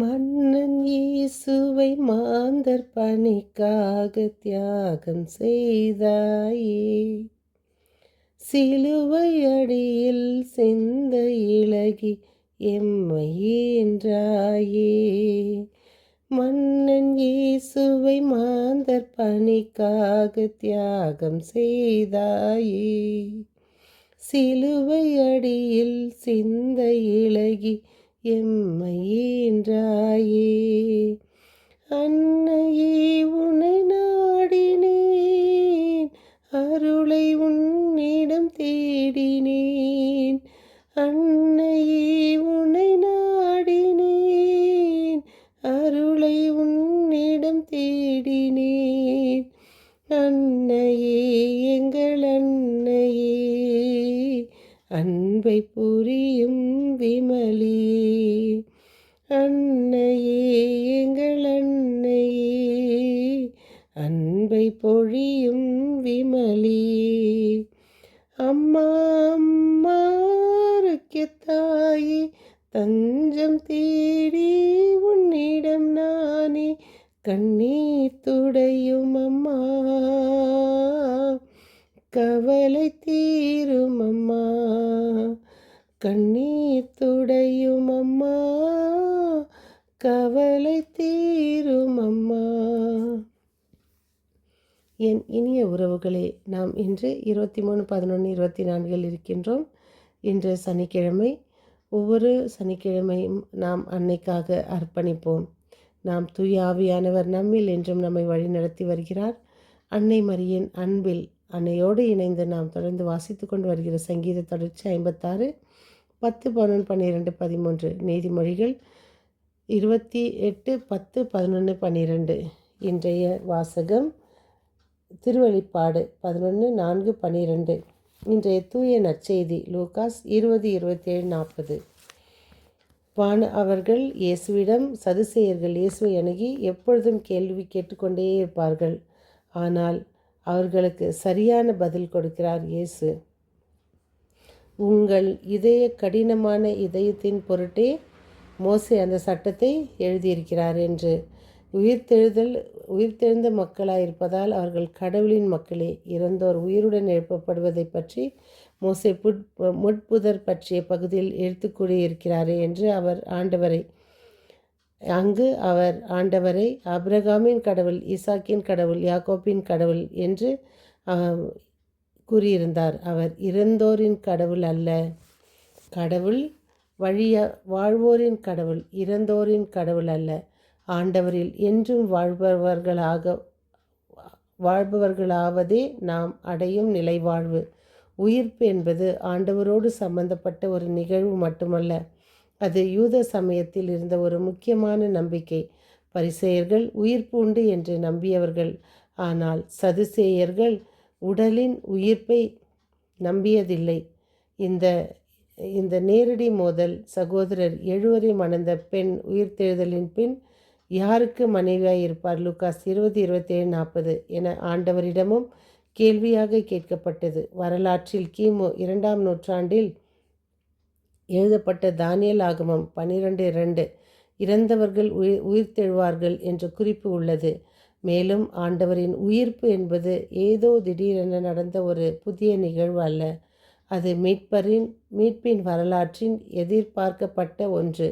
மன்னன் இயேசுவை மாந்தர் பணிக்காக தியாகம் செய்தாயே. சிலுவை அடியில் சிந்த இளகி எம்மை ஈன்றாயே. மன்னன் இயேசுவை மாந்தர் பணிக்காக தியாகம் செய்தாயே. சிலுவை அடியில் சிந்த இளகி எம்மை ஈன்றாயே. அன்னையே உன்னை நாடினேன், அருளை உன்னிடம் தேடினேன். அன்னையே உன்னை நாடினேன், அருளை உன்னிடம் தேடினேன். அன்னையே எங்கள் அன்னையே, அன்பை புரியும் விமலியே. அன்னையே எங்கள் அன்னையே, அன்பை பொழியும் விமலியே. அம்மா அம்மா தாயே, தஞ்சம் தேடி உன்னிடம் நானே கண்ணீர் துடையும் அம்மா. கவலை தீரும் அம்மா, கண்ணீர் துடையும் அம்மா. கவலை தீரும் அம்மா. என் இனிய உறவுகளே, நாம் இன்று 23/11/24 இருக்கின்றோம். இன்று சனிக்கிழமை. ஒவ்வொரு சனிக்கிழமையும் நாம் அன்னைக்காக அர்ப்பணிப்போம். நாம் தூய ஆவியானவர் நம்மில் என்றும் நம்மை வழிநடத்தி வருகிறார். அன்னை மரியின் அன்பில் அன்னையோடு இணைந்து நாம் தொடர்ந்து வாசித்து கொண்டு வருகிற சங்கீத தொடர்ச்சி 56, 10, 11, 12, 13. நீதிமொழிகள் 28, 10, 11, 12. இன்றைய வாசகம் திருவெளிப்பாடு 11, 4, 12. இன்றைய தூய நற்செய்தி லூகாஸ் 20, 27, 40. அவர்கள் இயேசுவிடம் சதுசேயர்கள் இயேசுவை அணுகி எப்பொழுதும் கேள்வி கேட்டுக்கொண்டே இருப்பார்கள். ஆனால் அவர்களுக்கு சரியான பதில் கொடுக்கிறார் இயேசு. உங்கள் கடினமான இதயத்தின் பொருட்டே மோசே அந்த சட்டத்தை எழுதியிருக்கிறார் என்று. உயிர்த்தெழுந்த மக்களாயிருப்பதால் அவர்கள் கடவுளின் மக்களே. இறந்தோர் உயிருடன் எழுப்பப்படுவதை பற்றி மோசே முட்புதர் பற்றிய பகுதியில் எடுத்து கூறியிருக்கிறாரே என்று அவர் ஆண்டவரை ஆபிரகாமின் கடவுள், ஈசாக்கின் கடவுள், யாக்கோப்பின் கடவுள் என்று கூறியிருந்தார். அவர் இறந்தோரின் கடவுள் அல்ல. கடவுள் வாழ்வோரின் கடவுள், இறந்தோரின் கடவுள் அல்ல. ஆண்டவரில் என்றும் வாழ்பவர்களாவதே நாம் அடையும் நிலைவாழ்வு. உயிர்ப்பு என்பது ஆண்டவரோடு சம்பந்தப்பட்ட ஒரு நிகழ்வு மட்டுமல்ல, அது யூத சமயத்தில் இருந்த ஒரு முக்கியமான நம்பிக்கை. பரிசேயர்கள் உயிர்ப்பு உண்டு என்று நம்பியவர்கள். ஆனால் சதுசேயர்கள் உடலின் உயிர்ப்பை நம்பியதில்லை. இந்த நேரடி மோதல் சகோதரர் 7 மணந்த பெண் உயிர்த்தெழுதலின் பின் யாருக்கு மனைவியாய் இருப்பார்? லூகாஸ் 20, 27, 40 என ஆண்டவரிடமும் கேள்வியாக கேட்கப்பட்டது. வரலாற்றில் கிமு 2ஆம் நூற்றாண்டில் எழுதப்பட்ட தானியேல் ஆகமம் 12:2 இறந்தவர்கள் உயிர்த்தெழுவார்கள் என்ற குறிப்பு உள்ளது. மேலும் ஆண்டவரின் உயிர்ப்பு என்பது ஏதோ திடீரென நடந்த ஒரு புதிய நிகழ்வு அல்ல. அது மீட்பின் வரலாற்றின் எதிர்பார்க்கப்பட்ட ஒன்று.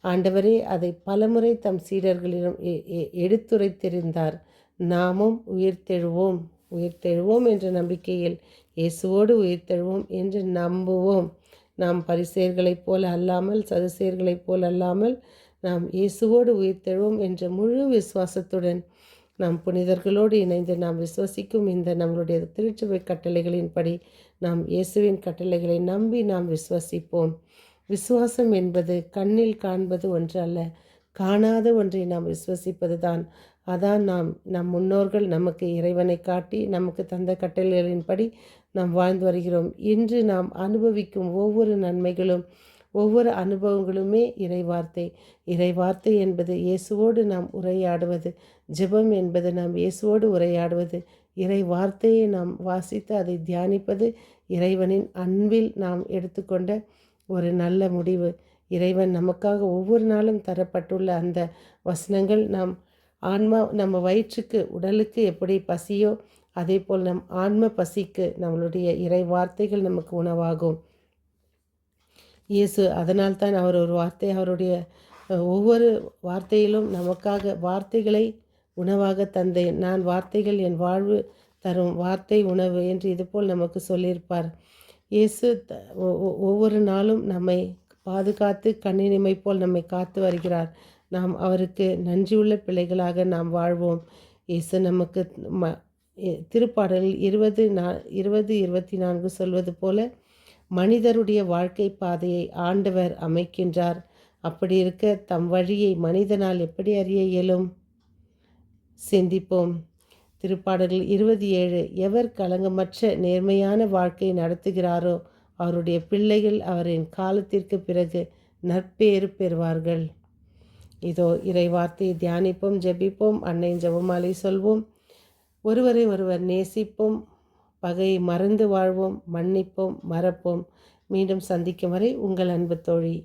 ஆண்டவரே அதை பலமுறை தம் சீடர்களிடம் எடுத்துரைத்திருந்தார். நாமும் உயிர்த்தெழுவோம் என்ற நம்பிக்கையில் இயேசுவோடு உயிர்த்தெழுவோம் என்று நம்புவோம். நாம் பரிசேயர்களைப் போல அல்லாமல், சதுசேயர்களைப் போல அல்லாமல், நாம் இயேசுவோடு உயிர்த்தெழுவோம் என்ற முழு விசுவாசத்துடன் நாம் புனிதர்களோடு இணைந்து நாம் விசுவசிக்கும் இந்த நம்மளுடைய திருச்சபை கட்டளைகளின்படி நாம் இயேசுவின் கட்டளைகளை நம்பி நாம் விசுவசிப்போம். விசுவாசம் என்பது கண்ணில் காண்பது ஒன்று அல்ல, காணாத ஒன்றை நாம் விசுவசிப்பது தான். அதான் நம் முன்னோர்கள் நமக்கு இறைவனை காட்டி நமக்கு தந்த கட்டளைகளின்படி நாம் வாழ்ந்து வருகிறோம். இன்று நாம் அனுபவிக்கும் ஒவ்வொரு நன்மைகளும், ஒவ்வொரு அனுபவங்களுமே இறைவார்த்தை என்பது இயேசுவோடு நாம் உரையாடுவது. ஜெபம் என்பது நாம் இயேசுவோடு உரையாடுவது. இறை வார்த்தையை நாம் வாசித்து அதை தியானிப்பது. இறைவனின் அன்பில் நாம் எடுத்துக்கொண்ட ஒரு நல்ல முடிவு. இறைவன் நமக்காக ஒவ்வொரு நாளும் தரப்பட்டுள்ள அந்த வசனங்கள் நம்ம வயிற்றுக்கு உடலுக்கு எப்படி பசியோ அதே போல் நம் ஆன்ம பசிக்கு நம்மளுடைய இறை வார்த்தைகள் நமக்கு உணவாகும். இயேசு அதனால்தான் அவர் ஒரு வார்த்தை அவருடைய ஒவ்வொரு வார்த்தையிலும் நமக்காக வார்த்தைகளை உணவாக தந்தேன், நான் வார்த்தைகள் என் வாழ்வு தரும் வார்த்தை உணவு என்று இதுபோல் நமக்கு சொல்லியிருப்பார். இயேசு ஒவ்வொரு நாளும் நம்மை பாதுகாத்து கண்ணினிமை போல் நம்மை காத்து வருகிறார். நாம் அவருக்கு நன்றியுள்ள பிள்ளைகளாக நாம் வாழ்வோம். இயேசு நமக்கு திருப்பாடலில் 20:24 சொல்வது போல மனிதருடைய வாழ்க்கை பாதையை ஆண்டவர் அமைக்கின்றார். அப்படி இருக்க தம் வழியை மனிதனால் எப்படி அறிய இயலும்? சிந்திப்போம். திருப்பாடல்கள் 27 எவர் களங்கமற்ற நேர்மையான வாழ்க்கை நடத்துகிறாரோ அவருடைய பிள்ளைகள் அவரின் காலத்திற்கு பிறகு நற்பேறு பெறுவார்கள். இதோ இறை வார்த்தையை தியானிப்போம், ஜெபிப்போம், அன்னையின் ஜெபமாலை சொல்வோம். ஒருவரை ஒருவர் நேசிப்போம், பகையை மறந்து வாழ்வோம், மன்னிப்போம், மறப்போம். மீண்டும் சந்திக்கும் வரை உங்கள் அன்பு தோழி.